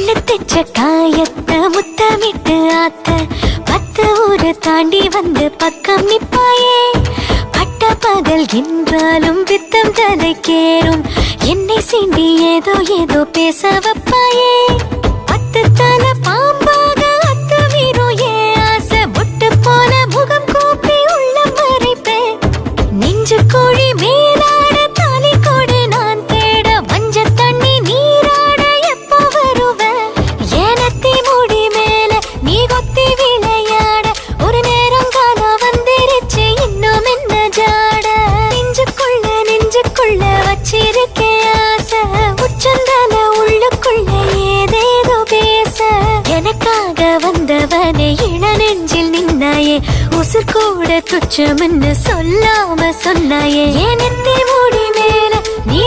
முள்ளு தெச்ச காயத்தை முத்தமிட்டு ஆத்த 10 ஊரு தாண்டி வந்து பக்கம் நிப்பாயே. பட்ட பகல் என்றாலும் பித்தம் தலைக்கேறும் என்னை சீண்டி ஏதோ ஏதோ பேச வைப்பாயே. 10 தலை பாம்பாக அத்துமீறும் ஏன் ஆசை பொட்டு போல முகம் கூப்பி உள்ள மறைப்பேன். நெஞ்சு கோழி மேலாட தாலி கொடு நான் தேட மஞ்ச தண்ணி நீராட எப்போ வருவ. ஏனத்தி முடி மேல நீ கொத்தி விளையாட ஒரு நேரம் காலம் வந்துருச்சு இன்னும் என்ன ஜாட. நெஞ்சுக்குள்ள வச்சிருக்கேன் ஆசை உச்சந்தால உள்ளுக்குள்ள ஏதேதோ பேச. எனக்காக வந்தவனே இள நெஞ்சில் நின்னாயே உசுர் கூட துச்சம்னு சொல்லாம சொன்னாயே. ஏனத்தி முடி மேல நீ